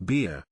Beer.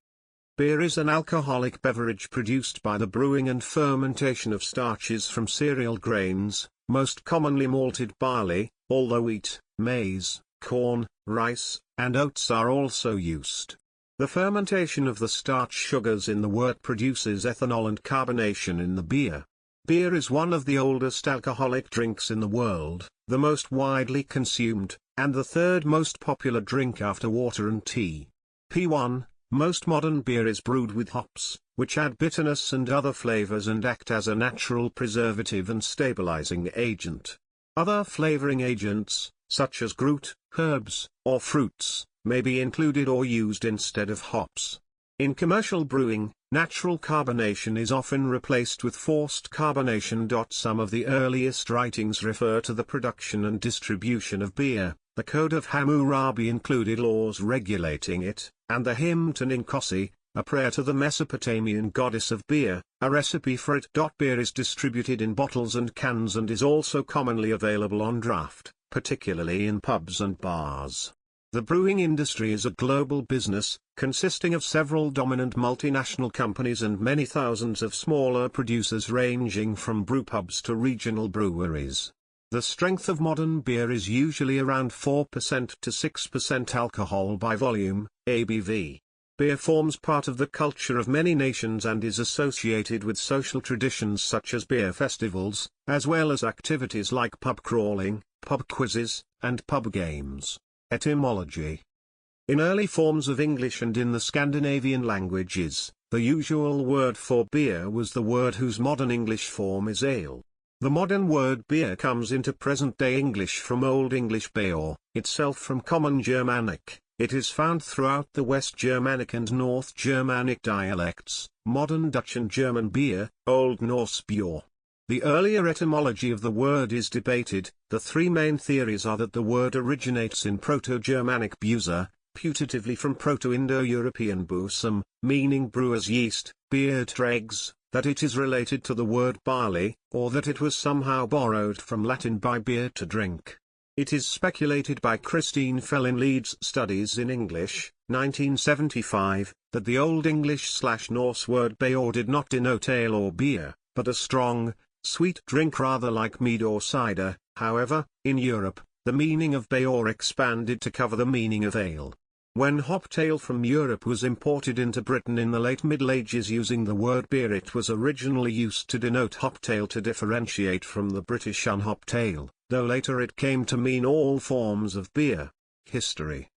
Beer is an alcoholic beverage produced by the brewing and fermentation of starches from cereal grains, most commonly malted barley, although wheat, maize, corn, rice, and oats are also used. The fermentation of the starch sugars in the wort produces ethanol and carbonation in the beer. Beer is one of the oldest alcoholic drinks in the world, the most widely consumed, and the third most popular drink after water and tea. P1. Most modern beer is brewed with hops, which add bitterness and other flavors and act as a natural preservative and stabilizing agent. Other flavoring agents, such as groot, herbs, or fruits, may be included or used instead of hops. In commercial brewing, natural carbonation is often replaced with forced carbonation. Some of the earliest writings refer to the production and distribution of beer. The Code of Hammurabi included laws regulating it, and the hymn to Ninkasi, a prayer to the Mesopotamian goddess of beer, a recipe for it. Beer is distributed in bottles and cans and is also commonly available on draft, particularly in pubs and bars. The brewing industry is a global business, consisting of several dominant multinational companies and many thousands of smaller producers ranging from brewpubs to regional breweries. The strength of modern beer is usually around 4% to 6% alcohol by volume, ABV. Beer forms part of the culture of many nations and is associated with social traditions such as beer festivals, as well as activities like pub crawling, pub quizzes, and pub games. Etymology. In early forms of English and in the Scandinavian languages, the usual word for beer was the word whose modern English form is ale. The modern word beer comes into present-day English from Old English beor, itself from Common Germanic. It is found throughout the West Germanic and North Germanic dialects, modern Dutch and German beer, Old Norse bjor. The earlier etymology of the word is debated. The three main theories are that the word originates in Proto-Germanic busa, putatively from Proto-Indo-European busum, meaning brewer's yeast, beer dregs, that it is related to the word barley, or that it was somehow borrowed from Latin by beer to drink. It is speculated by Christine Fell in Leeds Studies in English, 1975, that the Old English/Norse word beor did not denote ale or beer, but a strong, sweet drink rather like mead or cider. However, in Europe, the meaning of beor expanded to cover the meaning of ale. When hopped ale from Europe was imported into Britain in the late Middle Ages using the word beer, it was originally used to denote hopped ale to differentiate from the British unhopped ale, though later it came to mean all forms of beer. History.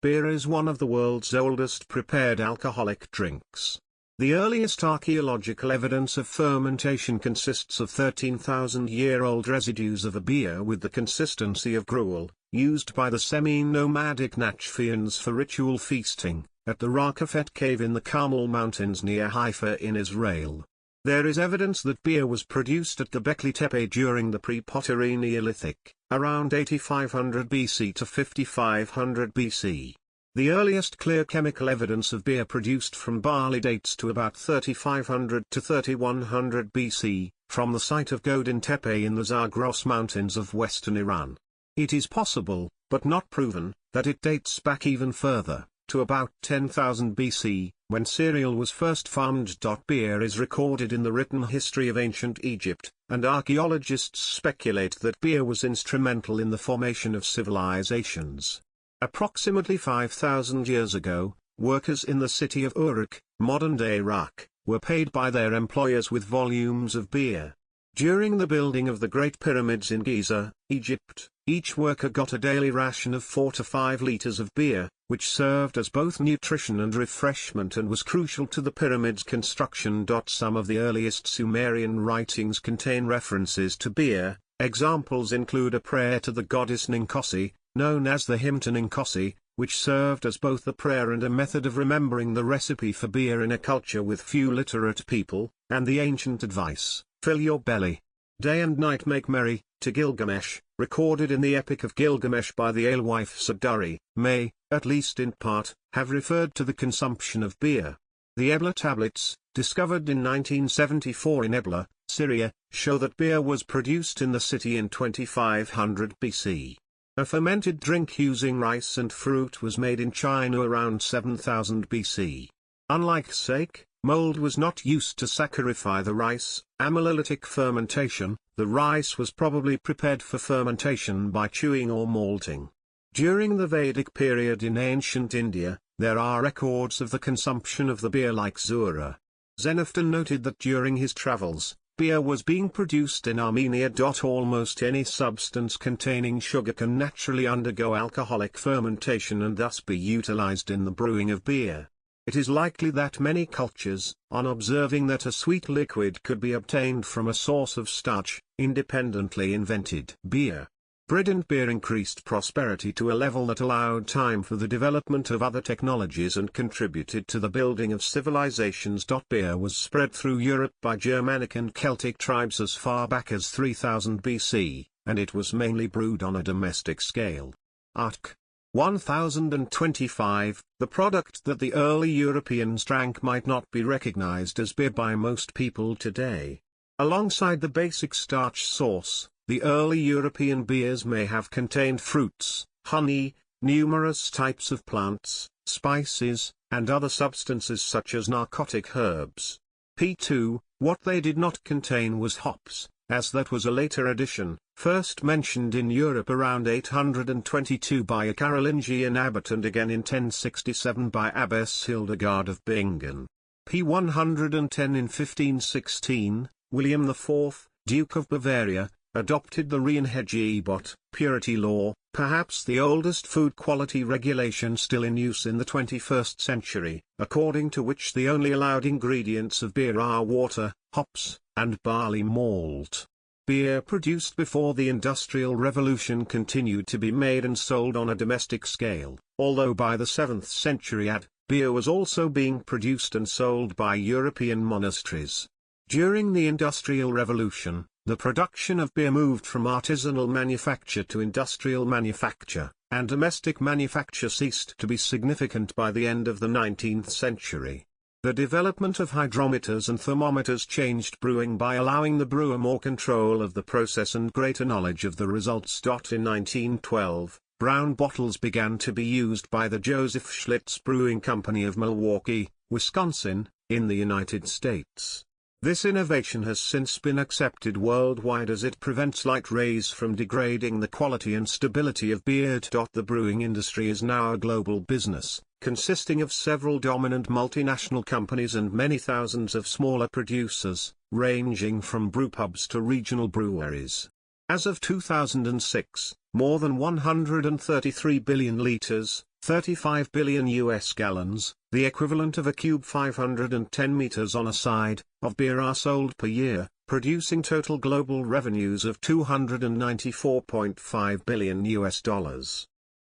Beer is one of the world's oldest prepared alcoholic drinks. The earliest archaeological evidence of fermentation consists of 13,000-year-old residues of a beer with the consistency of gruel, used by the semi-nomadic Nachfians for ritual feasting, at the Raqefet cave in the Carmel Mountains near Haifa in Israel. There is evidence that beer was produced at the Bekli Tepe during the pre-pottery Neolithic, around 8500 BC to 5500 BC. The earliest clear chemical evidence of beer produced from barley dates to about 3500 to 3100 BC, from the site of Godin Tepe in the Zagros Mountains of western Iran. It is possible, but not proven, that it dates back even further, to about 10,000 BC, when cereal was first farmed. Beer is recorded in the written history of ancient Egypt, and archaeologists speculate that beer was instrumental in the formation of civilizations. Approximately 5,000 years ago, workers in the city of Uruk, modern-day Iraq, were paid by their employers with volumes of beer. During the building of the Great Pyramids in Giza, Egypt, each worker got a daily ration of 4 to 5 liters of beer, which served as both nutrition and refreshment and was crucial to the pyramid's construction. Some of the earliest Sumerian writings contain references to beer. Examples include a prayer to the goddess Ninkasi, known as the hymn to Ninkasi, which served as both a prayer and a method of remembering the recipe for beer in a culture with few literate people, and the ancient advice, "Fill your belly. Day and night make merry," to Gilgamesh, recorded in the Epic of Gilgamesh by the alewife Saduri, may, at least in part, have referred to the consumption of beer. The Ebla tablets, discovered in 1974 in Ebla, Syria, show that beer was produced in the city in 2500 BC. A fermented drink using rice and fruit was made in China around 7000 BC. Unlike sake, mold was not used to saccharify the rice. Amylolytic fermentation, the rice was probably prepared for fermentation by chewing or malting. During the Vedic period in ancient India, there are records of the consumption of the beer like Zura. Xenophon noted that during his travels, beer was being produced in Armenia. Almost any substance containing sugar can naturally undergo alcoholic fermentation and thus be utilized in the brewing of beer. It is likely that many cultures, on observing that a sweet liquid could be obtained from a source of starch, independently invented beer. Bread and beer increased prosperity to a level that allowed time for the development of other technologies and contributed to the building of civilizations. Beer was spread through Europe by Germanic and Celtic tribes as far back as 3000 BC, and it was mainly brewed on a domestic scale. Artk. 1025, the product that the early Europeans drank might not be recognized as beer by most people today. Alongside the basic starch source, the early European beers may have contained fruits, honey, numerous types of plants, spices, and other substances such as narcotic herbs. P2, what they did not contain was hops, as that was a later addition, first mentioned in Europe around 822 by a Carolingian abbot and again in 1067 by Abbess Hildegard of Bingen. P110 in 1516, William IV, Duke of Bavaria, adopted the Reinheitsgebot, purity law, perhaps the oldest food quality regulation still in use in the 21st century, according to which the only allowed ingredients of beer are water, hops, and barley malt. Beer produced before the Industrial Revolution continued to be made and sold on a domestic scale, although by the 7th century AD, beer was also being produced and sold by European monasteries. During the Industrial Revolution, the production of beer moved from artisanal manufacture to industrial manufacture, and domestic manufacture ceased to be significant by the end of the 19th century. The development of hydrometers and thermometers changed brewing by allowing the brewer more control of the process and greater knowledge of the results. In 1912, brown bottles began to be used by the Joseph Schlitz Brewing Company of Milwaukee, Wisconsin, in the United States. This innovation has since been accepted worldwide as it prevents light rays from degrading the quality and stability of beer. The brewing industry is now a global business, consisting of several dominant multinational companies and many thousands of smaller producers, ranging from brewpubs to regional breweries. As of 2006, more than 133 billion liters, 35 billion US gallons, the equivalent of a cube 510 meters on a side, of beer are sold per year, producing total global revenues of $294.5 billion US.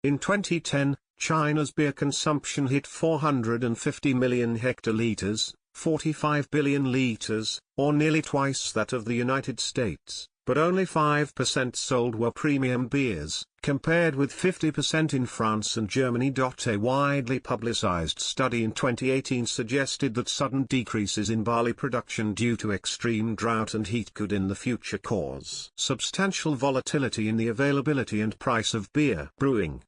In 2010, China's beer consumption hit 450 million hectoliters, 45 billion liters, or nearly twice that of the United States, but only 5% sold were premium beers, compared with 50% in France and Germany. A widely publicized study in 2018 suggested that sudden decreases in barley production due to extreme drought and heat could in the future cause substantial volatility in the availability and price of beer. Brewing.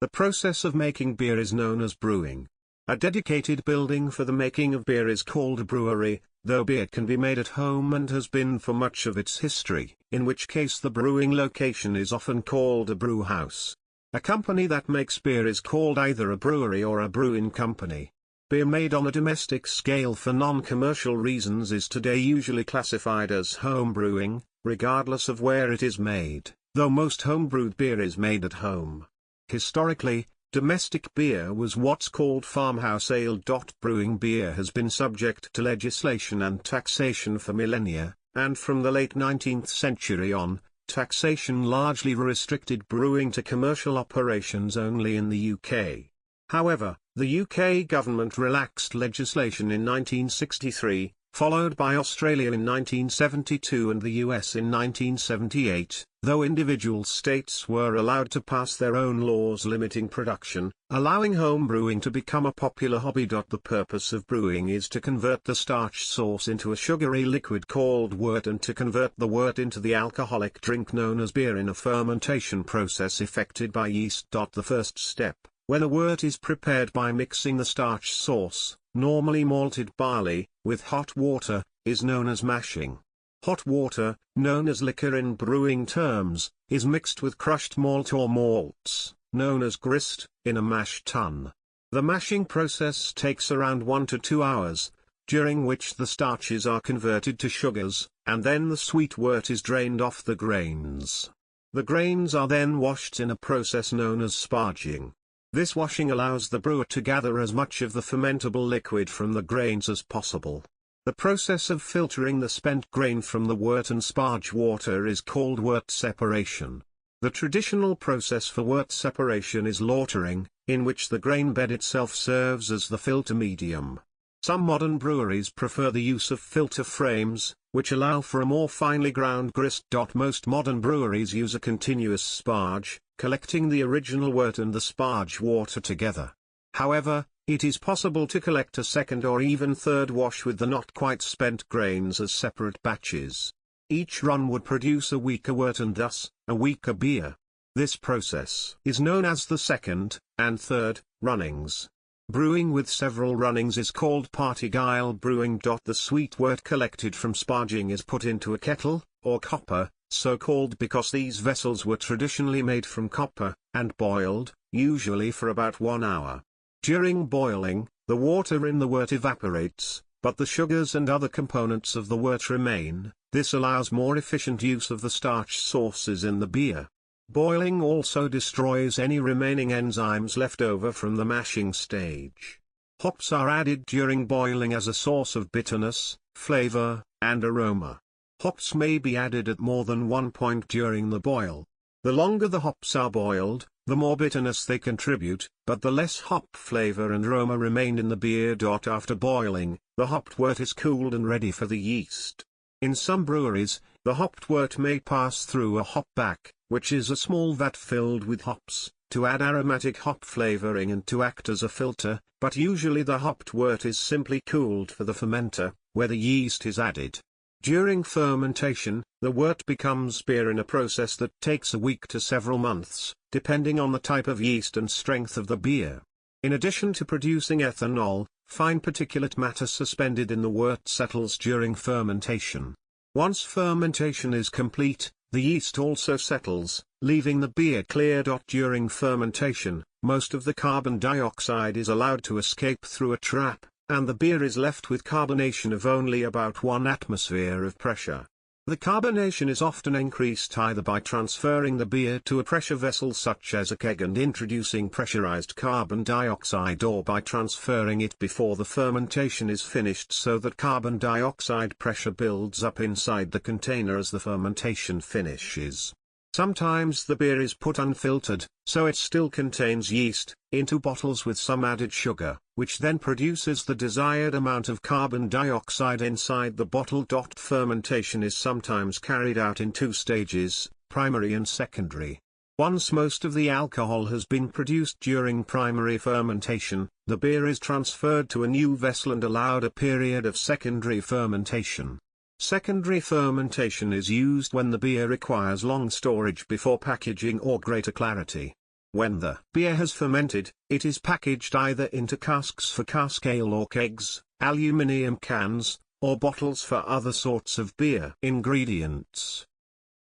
The process of making beer is known as brewing. A dedicated building for the making of beer is called a brewery, though beer can be made at home and has been for much of its history, in which case the brewing location is often called a brew house. A company that makes beer is called either a brewery or a brewing company. Beer made on a domestic scale for non-commercial reasons is today usually classified as home brewing, regardless of where it is made, though most homebrewed beer is made at home. Historically, domestic beer was what's called farmhouse ale. Brewing beer has been subject to legislation and taxation for millennia, and from the late 19th century on, taxation largely restricted brewing to commercial operations only in the UK. However, the UK government relaxed legislation in 1963, followed by Australia in 1972 and the US in 1978, though individual states were allowed to pass their own laws limiting production, allowing home brewing to become a popular hobby. The purpose of brewing is to convert the starch source into a sugary liquid called wort and to convert the wort into the alcoholic drink known as beer in a fermentation process effected by yeast. The first step, when a wort is prepared by mixing the starch source, normally malted barley, with hot water, is known as mashing. Hot water, known as liquor in brewing terms, is mixed with crushed malt or malts, known as grist, in a mash tun. The mashing process takes around 1 to 2 hours, during which the starches are converted to sugars, and then the sweet wort is drained off the grains. The grains are then washed in a process known as sparging. This washing allows the brewer to gather as much of the fermentable liquid from the grains as possible. The process of filtering the spent grain from the wort and sparge water is called wort separation. The traditional process for wort separation is lautering, in which the grain bed itself serves as the filter medium. Some modern breweries prefer the use of filter frames, which allow for a more finely ground grist. Most modern breweries use a continuous sparge, collecting the original wort and the sparge water together. However, it is possible to collect a second or even third wash with the not quite spent grains as separate batches. Each run would produce a weaker wort and thus, a weaker beer. This process is known as the second and third runnings. Brewing with several runnings is called party-style brewing. The sweet wort collected from sparging is put into a kettle, or copper, so called because these vessels were traditionally made from copper, and boiled, usually for about 1 hour. During boiling, the water in the wort evaporates, but the sugars and other components of the wort remain. This allows more efficient use of the starch sources in the beer. Boiling also destroys any remaining enzymes left over from the mashing stage. Hops are added during boiling as a source of bitterness, flavor, and aroma. Hops may be added at more than one point during the boil. The longer the hops are boiled, the more bitterness they contribute, but the less hop flavor and aroma remain in the beer. After boiling, the hopped wort is cooled and ready for the yeast. In some breweries, the hopped wort may pass through a hop back, which is a small vat filled with hops, to add aromatic hop flavoring and to act as a filter, but usually the hopped wort is simply cooled for the fermenter, where the yeast is added. During fermentation, the wort becomes beer in a process that takes a week to several months, depending on the type of yeast and strength of the beer. In addition to producing ethanol, fine particulate matter suspended in the wort settles during fermentation. Once fermentation is complete, the yeast also settles, leaving the beer clear. During fermentation, most of the carbon dioxide is allowed to escape through a trap, and the beer is left with carbonation of only about 1 atmosphere of pressure. The carbonation is often increased either by transferring the beer to a pressure vessel such as a keg and introducing pressurized carbon dioxide, or by transferring it before the fermentation is finished so that carbon dioxide pressure builds up inside the container as the fermentation finishes. Sometimes the beer is put unfiltered, so it still contains yeast, into bottles with some added sugar, which then produces the desired amount of carbon dioxide inside the bottle. Fermentation is sometimes carried out in 2 stages, primary and secondary. Once most of the alcohol has been produced during primary fermentation, the beer is transferred to a new vessel and allowed a period of secondary fermentation. Secondary fermentation is used when the beer requires long storage before packaging or greater clarity. When the beer has fermented, it is packaged either into casks for cask ale or kegs, aluminium cans, or bottles for other sorts of beer. Ingredients.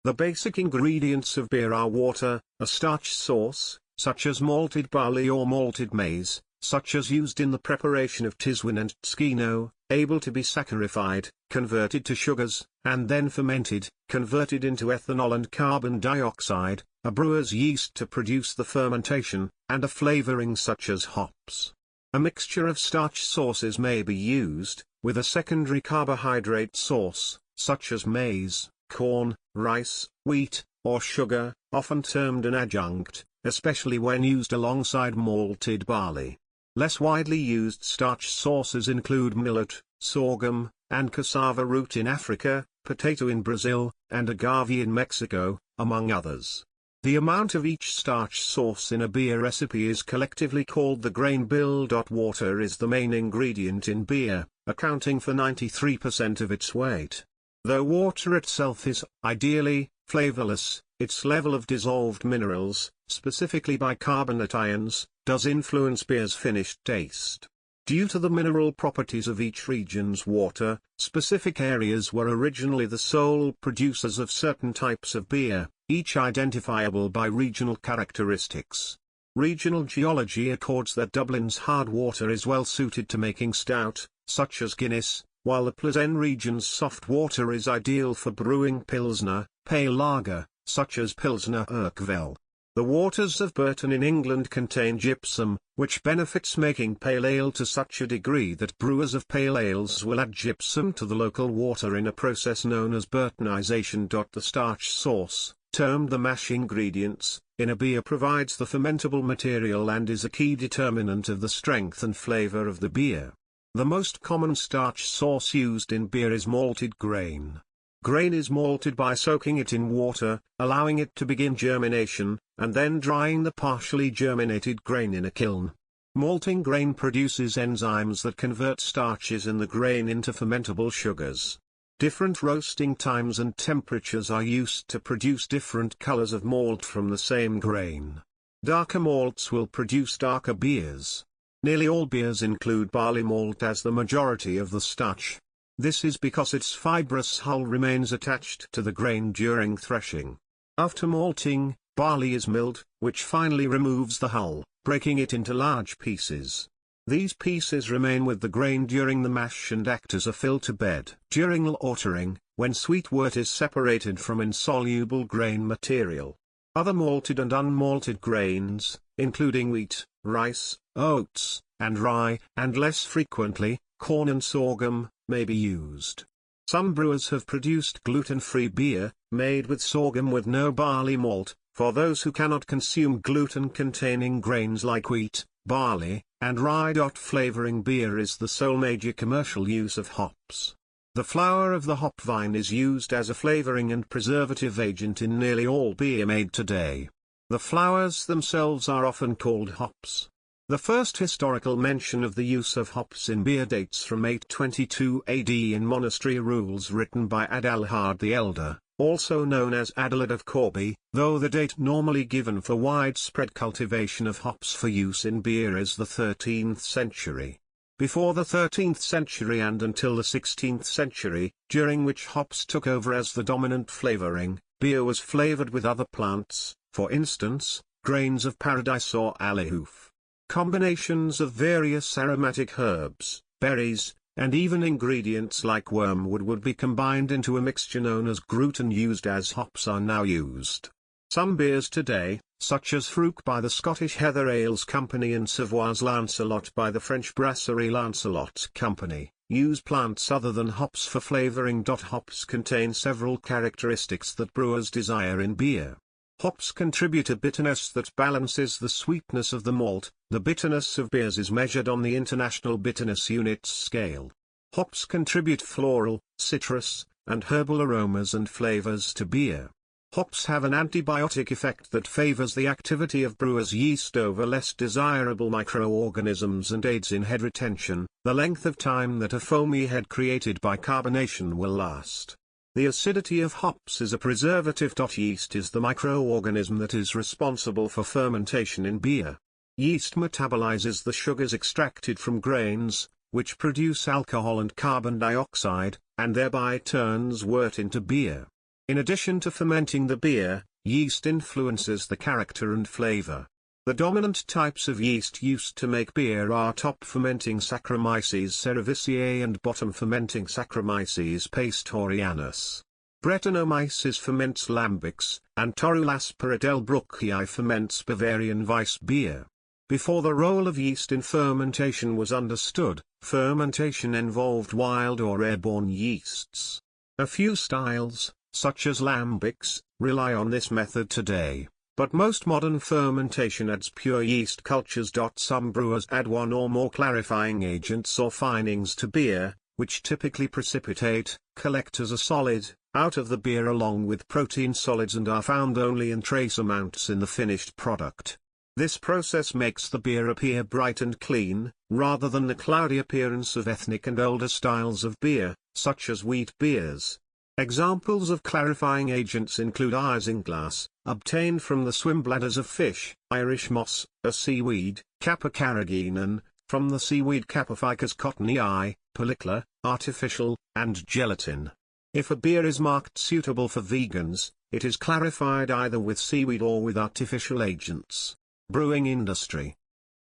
The basic ingredients of beer are water, a starch source, such as malted barley or malted maize, such as used in the preparation of tiswin and tskino, able to be saccharified, converted to sugars, and then fermented, converted into ethanol and carbon dioxide, a brewer's yeast to produce the fermentation, and a flavoring such as hops. A mixture of starch sources may be used, with a secondary carbohydrate source, such as maize, corn, rice, wheat, or sugar, often termed an adjunct, especially when used alongside malted barley. Less widely used starch sources include millet, sorghum, and cassava root in Africa, potato in Brazil, and agave in Mexico, among others. The amount of each starch source in a beer recipe is collectively called the grain bill. Water is the main ingredient in beer, accounting for 93% of its weight. Though water itself is, ideally, flavorless, its level of dissolved minerals, specifically bicarbonate ions, does influence beer's finished taste. Due to the mineral properties of each region's water, specific areas were originally the sole producers of certain types of beer, each identifiable by regional characteristics. Regional geology accords that Dublin's hard water is well suited to making stout, such as Guinness, while the Pleasant region's soft water is ideal for brewing Pilsner, pale lager, such as Pilsner Urquell. The waters of Burton in England contain gypsum, which benefits making pale ale to such a degree that brewers of pale ales will add gypsum to the local water in a process known as Burtonization. The starch source, termed the mash ingredients, in a beer provides the fermentable material and is a key determinant of the strength and flavor of the beer. The most common starch source used in beer is malted grain. Grain is malted by soaking it in water, allowing it to begin germination, and then drying the partially germinated grain in a kiln. Malting grain produces enzymes that convert starches in the grain into fermentable sugars. Different roasting times and temperatures are used to produce different colors of malt from the same grain. Darker malts will produce darker beers. Nearly all beers include barley malt as the majority of the starch. This is because its fibrous hull remains attached to the grain during threshing. After malting, barley is milled, which finally removes the hull, breaking it into large pieces. These pieces remain with the grain during the mash and act as a filter bed. During lautering, when sweet wort is separated from insoluble grain material. Other malted and unmalted grains, including wheat, rice, oats, and rye, and less frequently, corn and sorghum, may be used. Some brewers have produced gluten-free beer, made with sorghum with no barley malt, for those who cannot consume gluten-containing grains like wheat, barley, and rye. Flavoring beer is the sole major commercial use of hops. The flower of the hop vine is used as a flavoring and preservative agent in nearly all beer made today. The flowers themselves are often called hops. The first historical mention of the use of hops in beer dates from 822 AD in monastery rules written by Adalhard the Elder, also known as Adalad of Corbie, though the date normally given for widespread cultivation of hops for use in beer is the 13th century. Before the 13th century and until the 16th century, during which hops took over as the dominant flavoring, beer was flavored with other plants, for instance, grains of paradise or alehoof. Combinations of various aromatic herbs, berries, and even ingredients like wormwood would be combined into a mixture known as gluten used as hops are now used. Some beers today, such as Fruc by the Scottish Heather Ales Company and Savoy's Lancelot by the French brasserie Lancelot Company, use plants other than hops for flavoring. Hops contain several characteristics that brewers desire in beer. Hops contribute a bitterness that balances the sweetness of the malt. The bitterness of beers is measured on the International Bitterness Units scale. Hops contribute floral, citrus, and herbal aromas and flavors to beer. Hops have an antibiotic effect that favors the activity of brewer's yeast over less desirable microorganisms and aids in head retention, the length of time that a foamy head created by carbonation will last. The acidity of hops is a preservative. Yeast is the microorganism that is responsible for fermentation in beer. Yeast metabolizes the sugars extracted from grains, which produce alcohol and carbon dioxide, and thereby turns wort into beer. In addition to fermenting the beer, yeast influences the character and flavor. The dominant types of yeast used to make beer are top-fermenting Saccharomyces cerevisiae and bottom-fermenting Saccharomyces pastorianus. Brettanomyces ferments lambics, and Torulus Delbruckii ferments Bavarian Weiss beer. Before the role of yeast in fermentation was understood, fermentation involved wild or airborne yeasts. A few styles, such as lambics, rely on this method today. But most modern fermentation adds pure yeast cultures. Some brewers add one or more clarifying agents or finings to beer, which typically precipitate, collect as a solid, out of the beer along with protein solids and are found only in trace amounts in the finished product. This process makes the beer appear bright and clean, rather than the cloudy appearance of ethnic and older styles of beer, such as wheat beers. Examples of clarifying agents include isinglass, obtained from the swim bladders of fish, Irish moss, a seaweed, Kappa carrageenan, from the seaweed Kappa-ficus cottonii, Polycla, artificial, and gelatin. If a beer is marked suitable for vegans, it is clarified either with seaweed or with artificial agents. Brewing industry.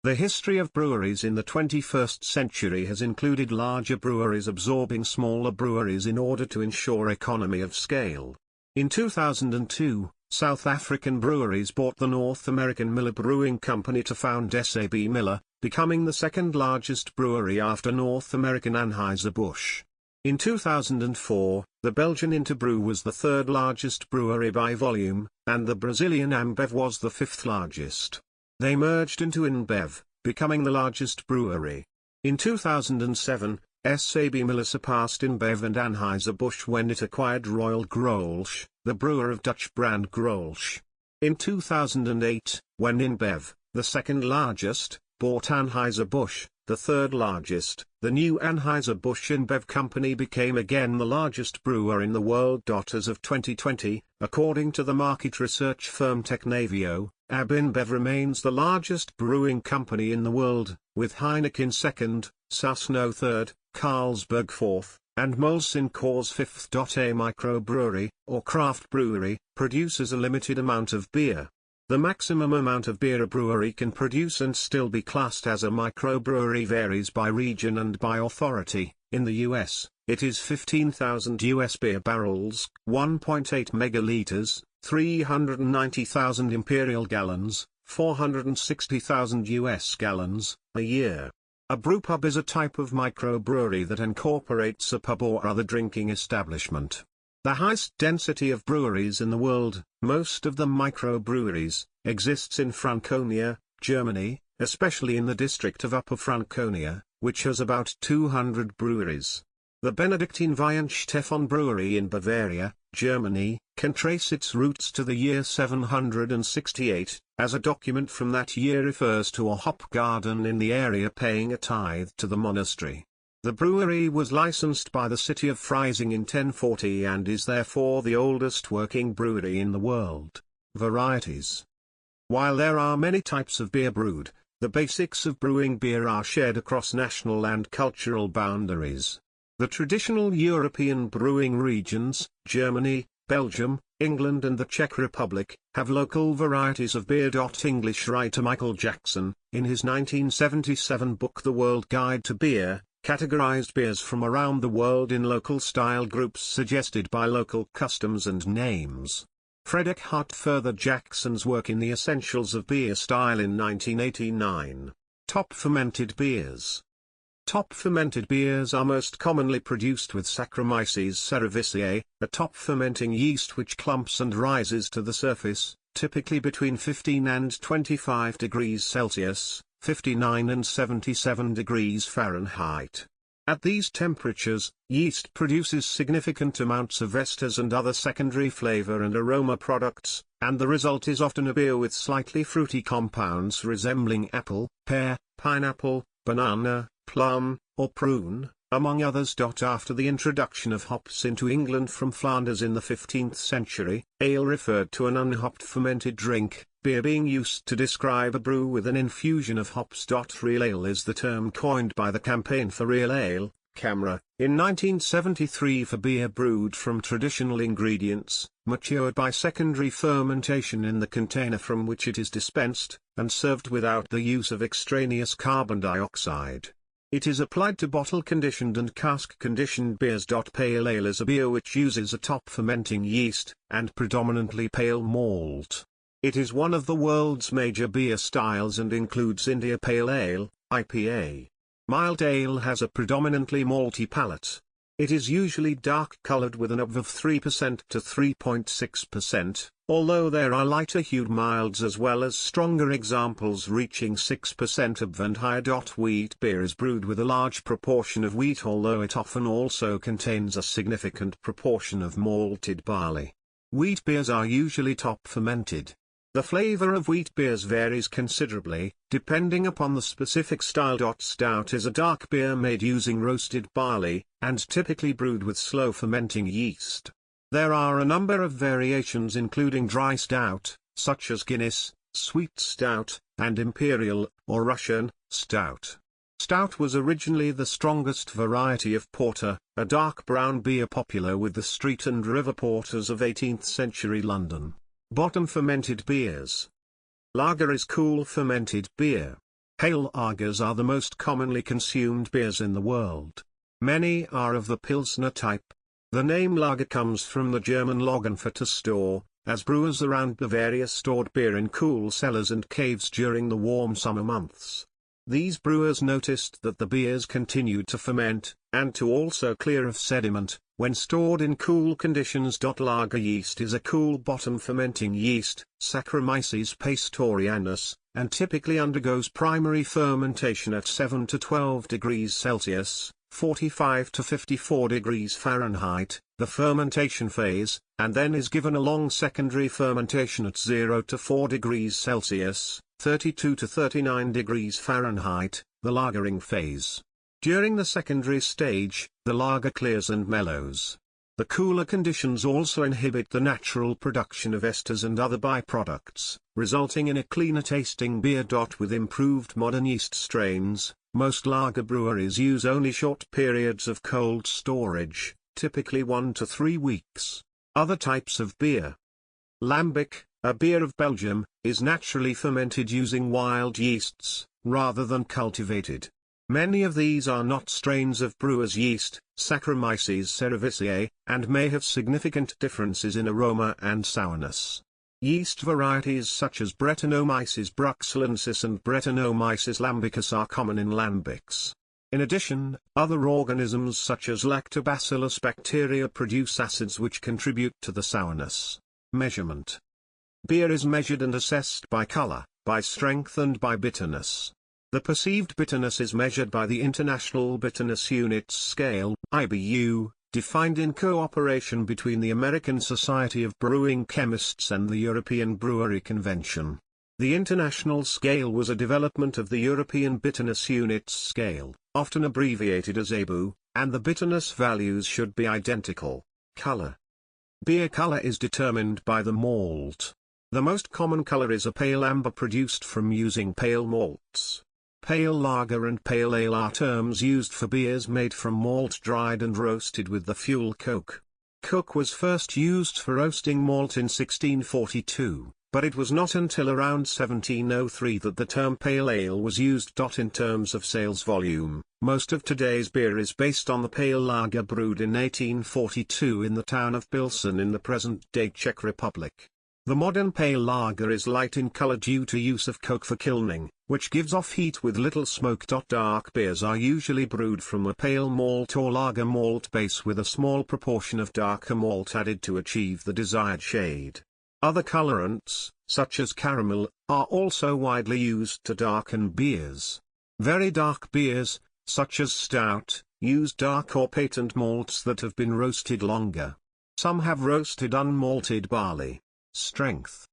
The history of breweries in the 21st century has included larger breweries absorbing smaller breweries in order to ensure economy of scale. In 2002, South African breweries bought the North American Miller Brewing Company to found SAB Miller, becoming the second largest brewery after North American Anheuser-Busch. In 2004, the Belgian Interbrew was the third largest brewery by volume, and the Brazilian Ambev was the fifth largest. They merged into InBev, becoming the largest brewery. In 2007, SAB Miller surpassed InBev and Anheuser-Busch when it acquired Royal Grolsch, the brewer of Dutch brand Grolsch. In 2008, when InBev, the second largest, bought Anheuser-Busch, the third largest, the new Anheuser-Busch InBev company became again the largest brewer in the world. As of 2020, according to the market research firm Technavio, AB InBev remains the largest brewing company in the world, with Heineken second, Sassno third, Carlsberg fourth, and Molson Coors fifth. A microbrewery, or craft brewery, produces a limited amount of beer. The maximum amount of beer a brewery can produce and still be classed as a microbrewery varies by region and by authority. In the US, it is 15,000 US beer barrels, 1.8 megaliters, 390,000 imperial gallons, 460,000 US gallons, a year. A brewpub is a type of microbrewery that incorporates a pub or other drinking establishment. The highest density of breweries in the world, most of them microbreweries, exists in Franconia, Germany, especially in the district of Upper Franconia, which has about 200 breweries. The Benedictine Weihenstephan Brewery in Bavaria, Germany, can trace its roots to the year 768, as a document from that year refers to a hop garden in the area paying a tithe to the monastery. The brewery was licensed by the city of Freising in 1040 and is therefore the oldest working brewery in the world. Varieties. While there are many types of beer brewed, the basics of brewing beer are shared across national and cultural boundaries. The traditional European brewing regions, Germany, Belgium, England and the Czech Republic, have local varieties of beer. English writer Michael Jackson, in his 1977 book The World Guide to Beer, categorized beers from around the world in local style groups suggested by local customs and names. Frederick Hart furthered Jackson's work in The Essentials of Beer Style in 1989. Top-fermented beers. Top-fermented beers are most commonly produced with Saccharomyces cerevisiae, a top-fermenting yeast which clumps and rises to the surface, typically between 15 and 25 degrees Celsius, 59 and 77 degrees Fahrenheit. At these temperatures, yeast produces significant amounts of esters and other secondary flavor and aroma products, and the result is often a beer with slightly fruity compounds resembling apple, pear, pineapple, banana, plum, or prune, among others. After the introduction of hops into England from Flanders in the 15th century, ale referred to an unhopped fermented drink, beer being used to describe a brew with an infusion of hops. Real ale is the term coined by the Campaign for Real Ale, CAMRA, in 1973 for beer brewed from traditional ingredients, matured by secondary fermentation in the container from which it is dispensed, and served without the use of extraneous carbon dioxide. It is applied to bottle-conditioned and cask-conditioned beers. Pale ale is a beer which uses a top-fermenting yeast, and predominantly pale malt. It is one of the world's major beer styles and includes India Pale Ale, IPA. Mild ale has a predominantly malty palate. It is usually dark-colored with an UV of 3% to 3.6%, although there are lighter-hued milds as well as stronger examples reaching 6% UV and higher. Wheat beer is brewed with a large proportion of wheat, although it often also contains a significant proportion of malted barley. Wheat beers are usually top-fermented. The flavor of wheat beers varies considerably, depending upon the specific style. Stout is a dark beer made using roasted barley, and typically brewed with slow-fermenting yeast. There are a number of variations including dry stout, such as Guinness, sweet stout, and imperial, or Russian, stout. Stout was originally the strongest variety of porter, a dark brown beer popular with the street and river porters of 18th century London. Bottom-fermented beers. Lager is cool fermented beer. Pale lagers are the most commonly consumed beers in the world. Many are of the Pilsner type. The name lager comes from the German Lagen for to store, as brewers around Bavaria stored beer in cool cellars and caves during the warm summer months. These brewers noticed that the beers continued to ferment, and to also clear of sediment, when stored in cool conditions. Lager yeast is a cool bottom fermenting yeast, Saccharomyces pastorianus, and typically undergoes primary fermentation at 7 to 12 degrees Celsius, 45 to 54 degrees Fahrenheit, the fermentation phase, and then is given a long secondary fermentation at 0 to 4 degrees Celsius, 32 to 39 degrees Fahrenheit, the lagering phase. During the secondary stage, the lager clears and mellows. The cooler conditions also inhibit the natural production of esters and other byproducts, resulting in a cleaner tasting beer. With improved modern yeast strains, most lager breweries use only short periods of cold storage, typically 1 to 3 weeks. Other types of beer. Lambic, a beer of Belgium, is naturally fermented using wild yeasts, rather than cultivated. Many of these are not strains of brewer's yeast, Saccharomyces cerevisiae, and may have significant differences in aroma and sourness. Yeast varieties such as Brettanomyces bruxellensis and Brettanomyces lambicus are common in lambics. In addition, other organisms such as lactobacillus bacteria produce acids which contribute to the sourness. Measurement. Beer is measured and assessed by color, by strength and by bitterness. The perceived bitterness is measured by the International Bitterness Units Scale, IBU, defined in cooperation between the American Society of Brewing Chemists and the European Brewery Convention. The international scale was a development of the European Bitterness Units Scale, often abbreviated as ABU, and the bitterness values should be identical. Color. Beer color is determined by the malt. The most common color is a pale amber produced from using pale malts. Pale lager and pale ale are terms used for beers made from malt dried and roasted with the fuel coke. Coke was first used for roasting malt in 1642, but it was not until around 1703 that the term pale ale was used. In terms of sales volume, most of today's beer is based on the pale lager brewed in 1842 in the town of Pilsen in the present-day Czech Republic. The modern pale lager is light in color due to use of coke for kilning, which gives off heat with little smoke. Dark beers are usually brewed from a pale malt or lager malt base with a small proportion of darker malt added to achieve the desired shade. Other colorants, such as caramel, are also widely used to darken beers. Very dark beers, such as stout, use dark or patent malts that have been roasted longer. Some have roasted unmalted barley. Strength.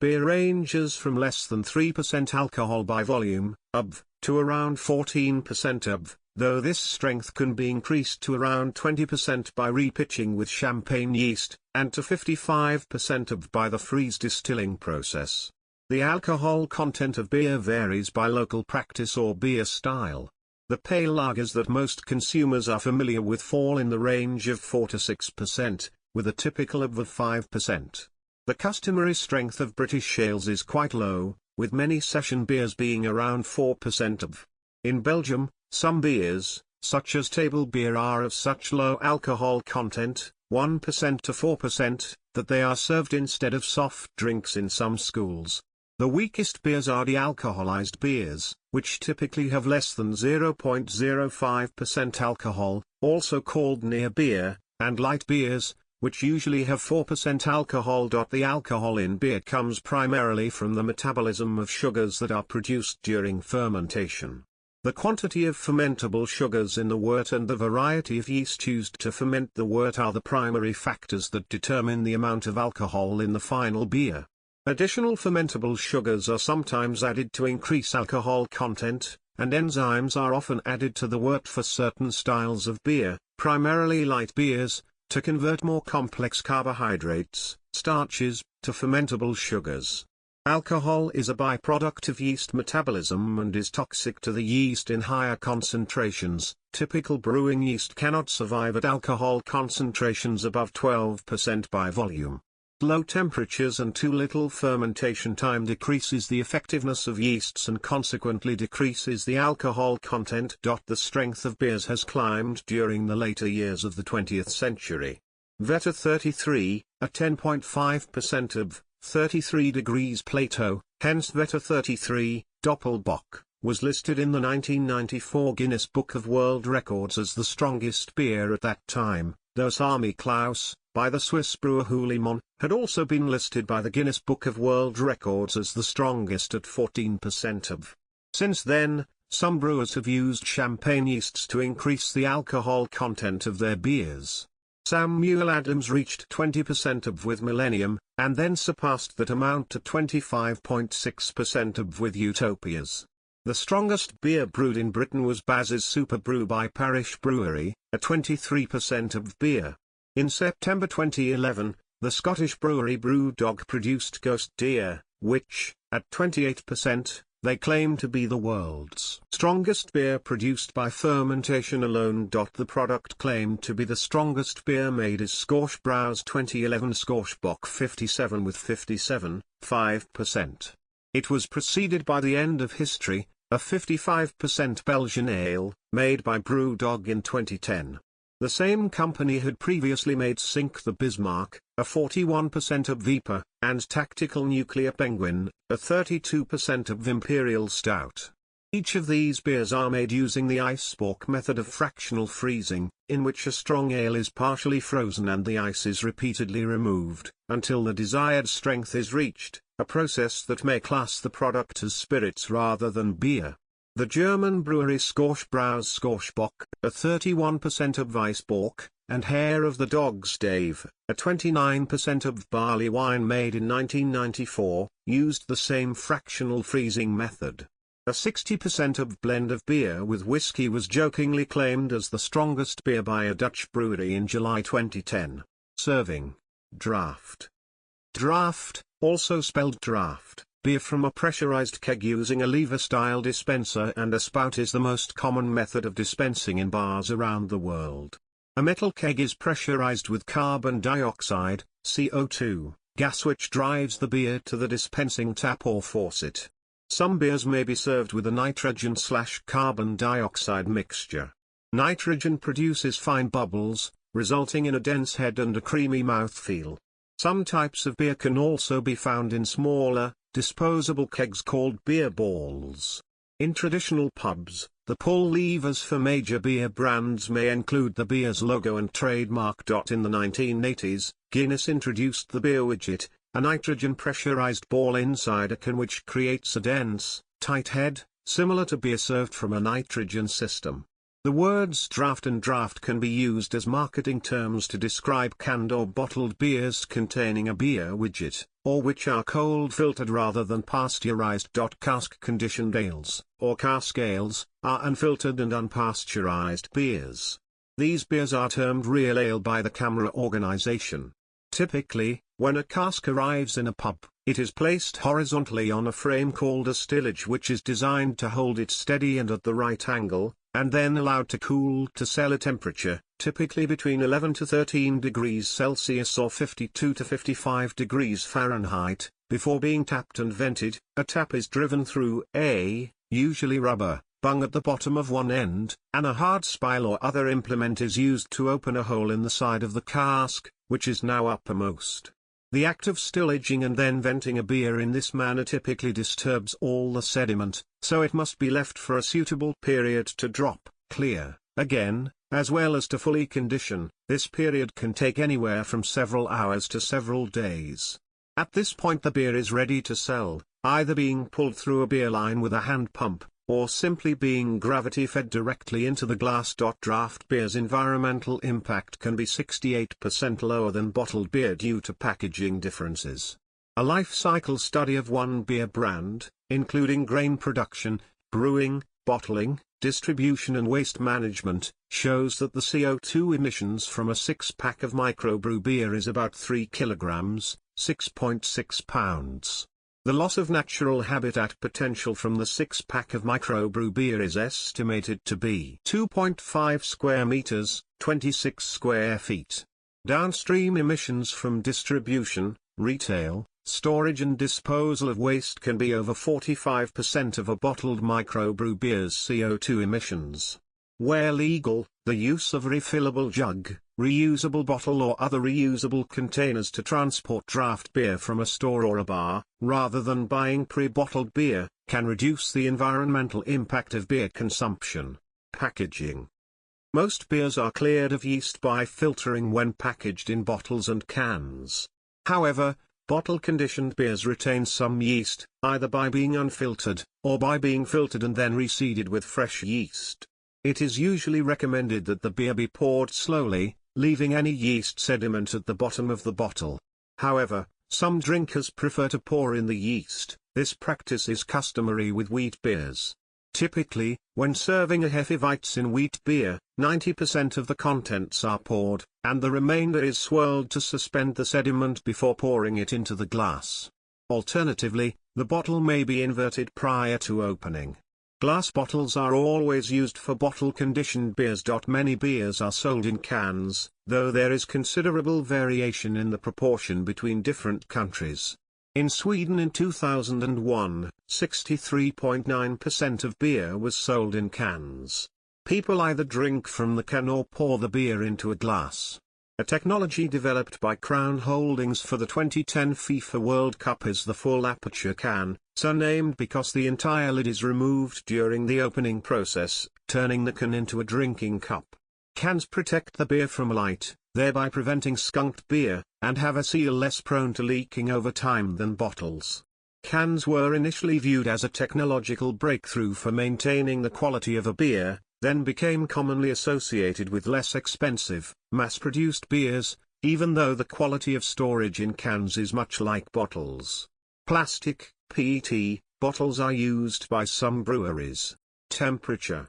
Beer ranges from less than 3% alcohol by volume, UV, to around 14% UV, though this strength can be increased to around 20% by repitching with champagne yeast, and to 55% UV by the freeze distilling process. The alcohol content of beer varies by local practice or beer style. The pale lagers that most consumers are familiar with fall in the range of 4 to 6%, with a typical UV of 5%. The customary strength of British ales is quite low, with many session beers being around 4% UV. In Belgium, some beers, such as table beer, are of such low alcohol content, 1% to 4%, that they are served instead of soft drinks in some schools. The weakest beers are de-alcoholized beers, which typically have less than 0.05% alcohol, also called near beer, and light beers, which usually have 4% alcohol. The alcohol in beer comes primarily from the metabolism of sugars that are produced during fermentation. The quantity of fermentable sugars in the wort and the variety of yeast used to ferment the wort are the primary factors that determine the amount of alcohol in the final beer. Additional fermentable sugars are sometimes added to increase alcohol content, and enzymes are often added to the wort for certain styles of beer, primarily light beers, to convert more complex carbohydrates, starches, to fermentable sugars. Alcohol is a byproduct of yeast metabolism and is toxic to the yeast in higher concentrations. Typical brewing yeast cannot survive at alcohol concentrations above 12% by volume. Low temperatures and too little fermentation time decreases the effectiveness of yeasts and consequently decreases the alcohol content. The strength of beers has climbed during the later years of the 20th century. Veta 33, a 10.5% of 33 degrees Plato, hence Veta 33, Doppelbock, was listed in the 1994 Guinness Book of World Records as the strongest beer at that time, though Sami Klaus, by the Swiss brewer Houliman, had also been listed by the Guinness Book of World Records as the strongest at 14% of. Since then, some brewers have used champagne yeasts to increase the alcohol content of their beers. Samuel Adams reached 20% of with Millennium, and then surpassed that amount to 25.6% of with Utopias. The strongest beer brewed in Britain was Baz's Super Brew by Parish Brewery, at 23% of beer. In September 2011, the Scottish brewery Brewdog produced Ghost Deer, which, at 28%, they claim to be the world's strongest beer produced by fermentation alone. The product claimed to be the strongest beer made is Scorchbrau's 2011 Scorchbock 57 with 57.5%. It was preceded by The End of History, a 55% Belgian ale, made by Brewdog in 2010. The same company had previously made Sink the Bismarck, a 41% of Viper, and Tactical Nuclear Penguin, a 32% of Imperial Stout. Each of these beers are made using the icebork method of fractional freezing, in which a strong ale is partially frozen and the ice is repeatedly removed, until the desired strength is reached, a process that may class the product as spirits rather than beer. The German brewery Scorchbrau's Scorchbock, a 31% of Weissbock, and Hair of the Dog's Dave, a 29% of barley wine made in 1994, used the same fractional freezing method. A 60% of blend of beer with whiskey was jokingly claimed as the strongest beer by a Dutch brewery in July 2010. Serving. Draft. Draft, also spelled draft. Beer from a pressurized keg using a lever-style dispenser and a spout is the most common method of dispensing in bars around the world. A metal keg is pressurized with carbon dioxide, CO2, gas which drives the beer to the dispensing tap or faucet. Some beers may be served with a nitrogen/carbon dioxide mixture. Nitrogen produces fine bubbles, resulting in a dense head and a creamy mouthfeel. Some types of beer can also be found in smaller, disposable kegs called beer balls. In traditional pubs, the pull levers for major beer brands may include the beer's logo and trademark. In the 1980s, Guinness introduced the beer widget, a nitrogen pressurized ball inside a can which creates a dense, tight head, similar to beer served from a nitrogen system. The words draft and draft can be used as marketing terms to describe canned or bottled beers containing a beer widget, or which are cold filtered rather than pasteurized. Cask conditioned ales, or cask ales, are unfiltered and unpasteurized beers. These beers are termed real ale by the CAMRA organization. Typically, when a cask arrives in a pub, it is placed horizontally on a frame called a stillage, which is designed to hold it steady and at the right angle, and then allowed to cool to cellar temperature, typically between 11 to 13 degrees Celsius or 52 to 55 degrees Fahrenheit, before being tapped and vented. A tap is driven through a, usually rubber, bung at the bottom of one end, and a hard spile or other implement is used to open a hole in the side of the cask, which is now uppermost. The act of still aging and then venting a beer in this manner typically disturbs all the sediment, so it must be left for a suitable period to drop, clear, again, as well as to fully condition. This period can take anywhere from several hours to several days. At this point the beer is ready to sell, either being pulled through a beer line with a hand pump, or simply being gravity-fed directly into the glass. Draft beer's environmental impact can be 68% lower than bottled beer due to packaging differences. A life cycle study of one beer brand, including grain production, brewing, bottling, distribution and waste management, shows that the CO2 emissions from a 6-pack of microbrew beer is about 3 kilograms, 6.6 pounds. The loss of natural habitat potential from the 6-pack of microbrew beer is estimated to be 2.5 square meters, 26 square feet. Downstream emissions from distribution, retail, storage and disposal of waste can be over 45% of a bottled microbrew beer's CO2 emissions. Where legal, the use of refillable jug, reusable bottle or other reusable containers to transport draft beer from a store or a bar, rather than buying pre-bottled beer, can reduce the environmental impact of beer consumption. Packaging. Most beers are cleared of yeast by filtering when packaged in bottles and cans. However, bottle-conditioned beers retain some yeast, either by being unfiltered, or by being filtered and then reseeded with fresh yeast. It is usually recommended that the beer be poured slowly, leaving any yeast sediment at the bottom of the bottle. However, some drinkers prefer to pour in the yeast. This practice is customary with wheat beers. Typically, when serving a Hefeweizen wheat beer, 90% of the contents are poured, and the remainder is swirled to suspend the sediment before pouring it into the glass. Alternatively, the bottle may be inverted prior to opening. Glass bottles are always used for bottle-conditioned beers. Many beers are sold in cans, though there is considerable variation in the proportion between different countries. In Sweden in 2001, 63.9% of beer was sold in cans. People either drink from the can or pour the beer into a glass. A technology developed by Crown Holdings for the 2010 FIFA World Cup is the full aperture can, so named because the entire lid is removed during the opening process, turning the can into a drinking cup. Cans protect the beer from light, thereby preventing skunked beer, and have a seal less prone to leaking over time than bottles. Cans were initially viewed as a technological breakthrough for maintaining the quality of a beer, then became commonly associated with less expensive, mass-produced beers, even though the quality of storage in cans is much like bottles. Plastic, PET, bottles are used by some breweries. Temperature.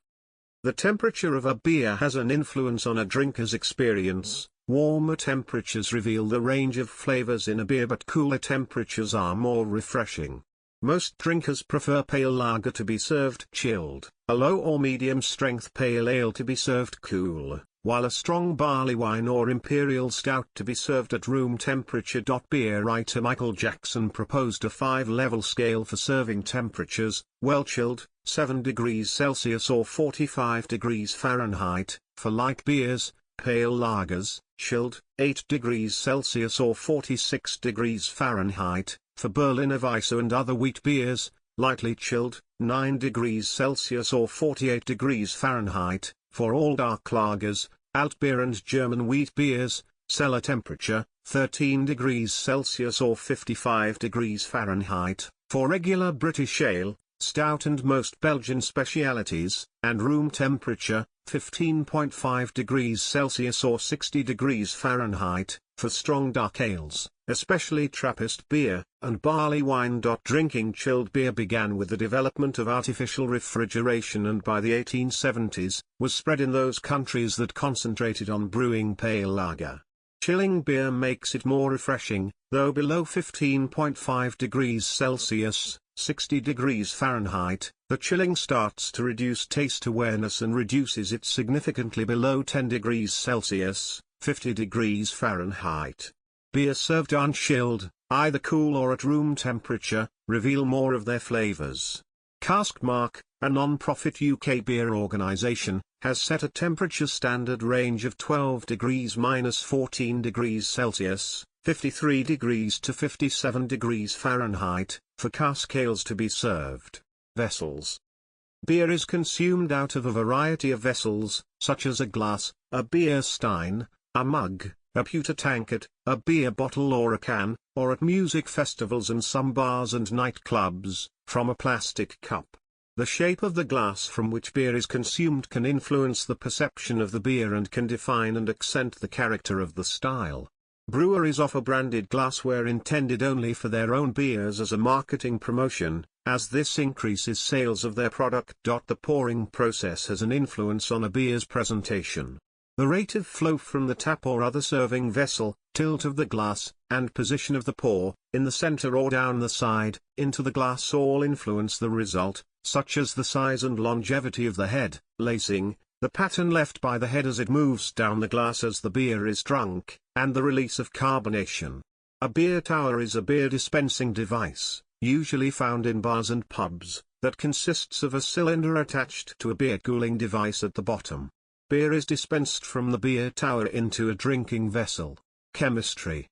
The temperature of a beer has an influence on a drinker's experience. Warmer temperatures reveal the range of flavors in a beer, but cooler temperatures are more refreshing. Most drinkers prefer pale lager to be served chilled, a low or medium-strength pale ale to be served cool, while a strong barley wine or imperial stout to be served at room temperature. Beer writer Michael Jackson proposed a 5-level scale for serving temperatures: well chilled, 7 degrees Celsius or 45 degrees Fahrenheit, for light beers; pale lagers, chilled, 8 degrees Celsius or 46 degrees Fahrenheit, for Berliner Weisse and other wheat beers; lightly chilled, 9 degrees Celsius or 48 degrees Fahrenheit, for all dark lagers; alt beer and German wheat beers; cellar temperature, 13 degrees Celsius or 55 degrees Fahrenheit, for regular British ale, stout and most Belgian specialities; and room temperature, 15.5 degrees Celsius or 60 degrees Fahrenheit, for strong dark ales, especially Trappist beer, and barley wine. Drinking chilled beer began with the development of artificial refrigeration, and by the 1870s, was spread in those countries that concentrated on brewing pale lager. Chilling beer makes it more refreshing, though below 15.5 degrees Celsius, 60 degrees Fahrenheit, the chilling starts to reduce taste awareness and reduces it significantly below 10 degrees Celsius, 50 degrees Fahrenheit. Beer served unchilled, either cool or at room temperature, reveal more of their flavors. Caskmark, a non-profit UK beer organisation, has set a temperature standard range of 12 degrees - 14 degrees Celsius, 53 degrees to 57 degrees Fahrenheit, for cask ales to be served. Vessels. Beer is consumed out of a variety of vessels, such as a glass, a beer stein, a mug, a pewter tankard, a beer bottle or a can, or at music festivals and some bars and nightclubs, from a plastic cup. The shape of the glass from which beer is consumed can influence the perception of the beer and can define and accent the character of the style. Breweries offer branded glassware intended only for their own beers as a marketing promotion, as this increases sales of their product. The pouring process has an influence on a beer's presentation. The rate of flow from the tap or other serving vessel, tilt of the glass, and position of the pour, in the center or down the side, into the glass all influence the result, such as the size and longevity of the head, lacing, the pattern left by the head as it moves down the glass as the beer is drunk, and the release of carbonation. A beer tower is a beer dispensing device, usually found in bars and pubs, that consists of a cylinder attached to a beer cooling device at the bottom. Beer is dispensed from the beer tower into a drinking vessel. Chemistry.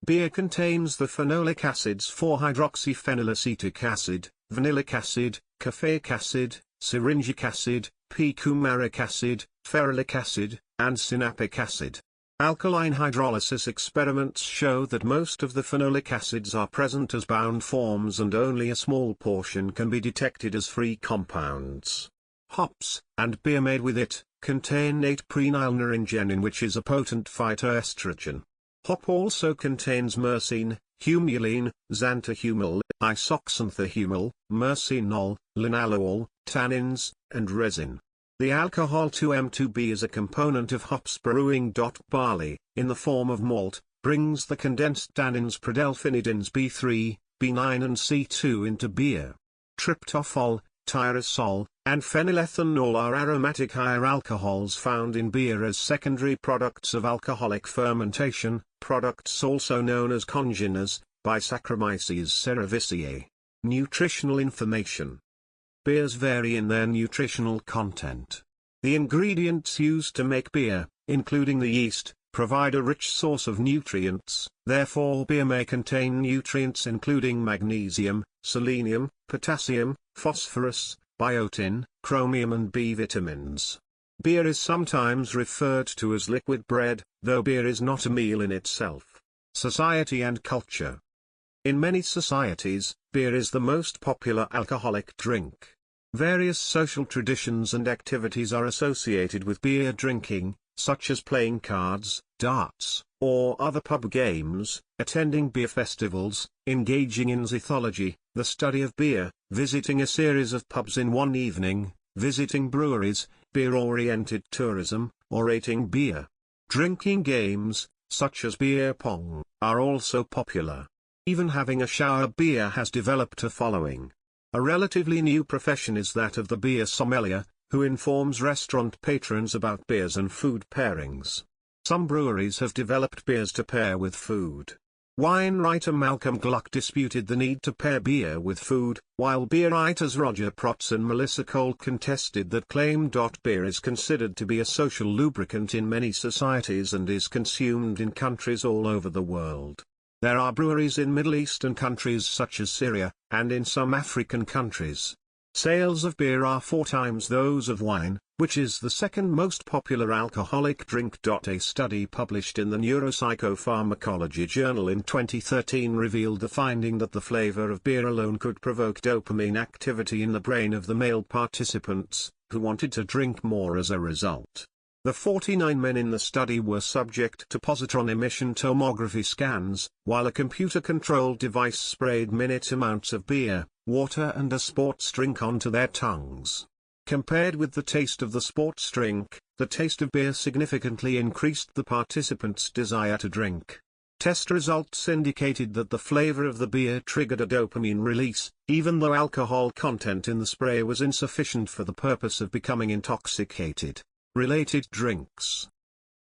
Beer contains the phenolic acids 4-hydroxyphenylacetic acid, vanillic acid, caffeic acid, syringic acid, p-coumaric acid, ferulic acid, and synapic acid. Alkaline hydrolysis experiments show that most of the phenolic acids are present as bound forms and only a small portion can be detected as free compounds. Hops, and beer made with it, contain 8-prenylnaringenin, which is a potent phytoestrogen. Hop also contains myrcene, humulene, xanthahumyl, isoxanthahumyl, myrcenol, linalool, tannins, and resin. The alcohol 2M2B is a component of hops. Brewing. Barley, in the form of malt, brings the condensed tannins prodelphinidins B3, B9 and C2 into beer. Tryptophol, tyrosol, and phenylethanol are aromatic higher alcohols found in beer as secondary products of alcoholic fermentation, products also known as congeners, by Saccharomyces cerevisiae. Nutritional information. Beers vary in their nutritional content. The ingredients used to make beer, including the yeast, provide a rich source of nutrients, therefore beer may contain nutrients including magnesium, selenium, potassium, phosphorus, biotin, chromium and B vitamins. Beer is sometimes referred to as liquid bread, though beer is not a meal in itself. Society and culture. In many societies, beer is the most popular alcoholic drink. Various social traditions and activities are associated with beer drinking, such as playing cards, darts, or other pub games, attending beer festivals, engaging in ethology, the study of beer, visiting a series of pubs in one evening, visiting breweries, beer-oriented tourism, or rating beer. Drinking games, such as beer pong, are also popular. Even having a shower beer has developed a following. A relatively new profession is that of the beer sommelier, who informs restaurant patrons about beers and food pairings. Some breweries have developed beers to pair with food. Wine writer Malcolm Gluck disputed the need to pair beer with food, while beer writers Roger Protz and Melissa Cole contested that claim. Beer is considered to be a social lubricant in many societies and is consumed in countries all over the world. There are breweries in Middle Eastern countries such as Syria, and in some African countries. Sales of beer are 4 times those of wine, which is the second most popular alcoholic drink. A study published in the Neuropsychopharmacology Journal in 2013 revealed the finding that the flavor of beer alone could provoke dopamine activity in the brain of the male participants, who wanted to drink more as a result. The 49 men in the study were subject to positron emission tomography scans, while a computer-controlled device sprayed minute amounts of beer, water and a sports drink onto their tongues. Compared with the taste of the sports drink, the taste of beer significantly increased the participants' desire to drink. Test results indicated that the flavor of the beer triggered a dopamine release, even though alcohol content in the spray was insufficient for the purpose of becoming intoxicated. Related drinks.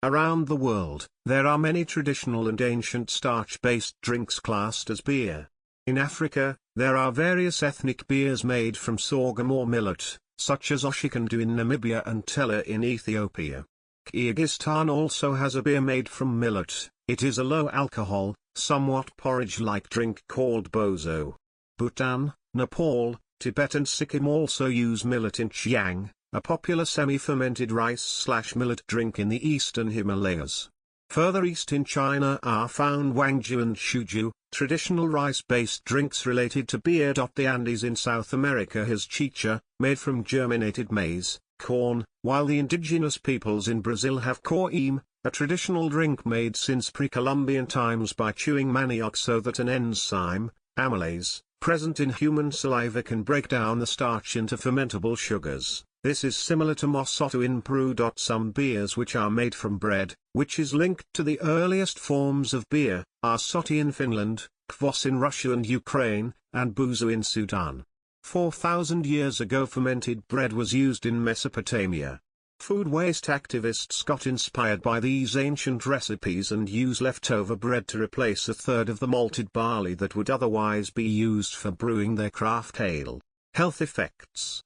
Around the world, there are many traditional and ancient starch-based drinks classed as beer. In Africa, there are various ethnic beers made from sorghum or millet, such as Oshikandu in Namibia and Tella in Ethiopia. Kyrgyzstan also has a beer made from millet. It is a low-alcohol, somewhat porridge-like drink called bozo. Bhutan, Nepal, Tibet and Sikkim also use millet in chiang, a popular semi-fermented rice/millet drink in the eastern Himalayas. Further east in China are found wangju and shuju, traditional rice-based drinks related to beer. The Andes in South America has chicha, made from germinated maize, corn, while the indigenous peoples in Brazil have coim, a traditional drink made since pre-Columbian times by chewing manioc so that an enzyme, amylase, present in human saliva can break down the starch into fermentable sugars. This is similar to mosotto in Peru. Some beers which are made from bread, which is linked to the earliest forms of beer, are soty in Finland, kvass in Russia and Ukraine, and buzu in Sudan. 4,000 years ago fermented bread was used in Mesopotamia. Food waste activists got inspired by these ancient recipes and use leftover bread to replace a third of the malted barley that would otherwise be used for brewing their craft ale. Health effects.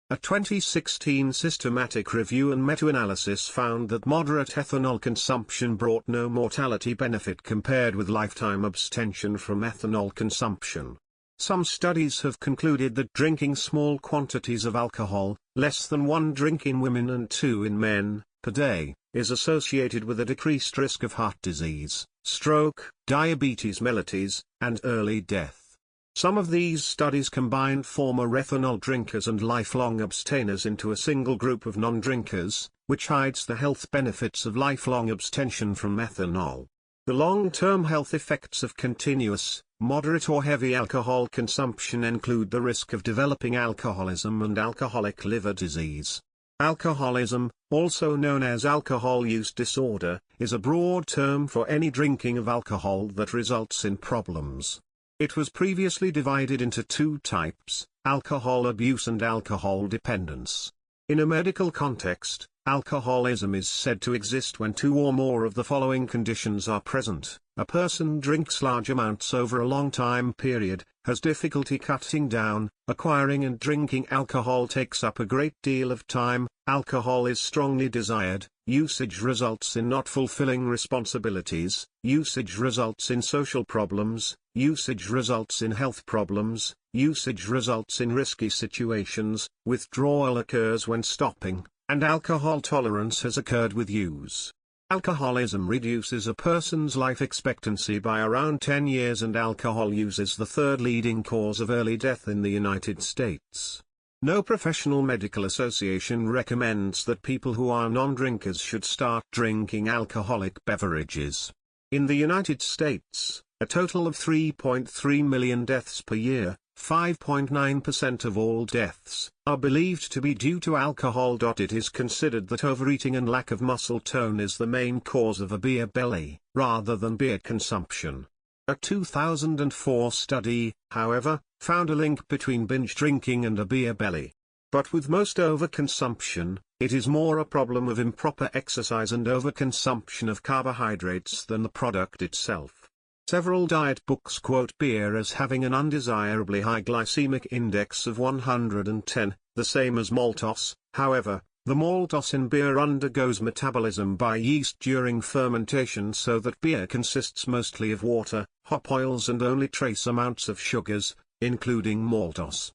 A 2016 systematic review and meta-analysis found that moderate ethanol consumption brought no mortality benefit compared with lifetime abstention from ethanol consumption. Some studies have concluded that drinking small quantities of alcohol, less than 1 drink in women and 2 in men, per day, is associated with a decreased risk of heart disease, stroke, diabetes mellitus, and early death. Some of these studies combined former ethanol drinkers and lifelong abstainers into a single group of non-drinkers, which hides the health benefits of lifelong abstention from ethanol. The long-term health effects of continuous, moderate or heavy alcohol consumption include the risk of developing alcoholism and alcoholic liver disease. Alcoholism, also known as alcohol use disorder, is a broad term for any drinking of alcohol that results in problems. It was previously divided into 2 types, alcohol abuse and alcohol dependence. In a medical context, alcoholism is said to exist when 2 or more of the following conditions are present. A person drinks large amounts over a long time period, has difficulty cutting down, acquiring and drinking alcohol takes up a great deal of time, alcohol is strongly desired, usage results in not fulfilling responsibilities, usage results in social problems, usage results in health problems, usage results in risky situations, withdrawal occurs when stopping, and alcohol tolerance has occurred with use. Alcoholism reduces a person's life expectancy by around 10 years, and alcohol use is the 3rd leading cause of early death in the United States. No professional medical association recommends that people who are non-drinkers should start drinking alcoholic beverages. In the United States, a total of 3.3 million deaths per year, 5.9% of all deaths, are believed to be due to alcohol. It is considered that overeating and lack of muscle tone is the main cause of a beer belly, rather than beer consumption. A 2004 study, however, found a link between binge drinking and a beer belly. But with most overconsumption, it is more a problem of improper exercise and overconsumption of carbohydrates than the product itself. Several diet books quote beer as having an undesirably high glycemic index of 110, the same as maltose. However, the maltose in beer undergoes metabolism by yeast during fermentation, so that beer consists mostly of water, hop oils and only trace amounts of sugars, including maltose.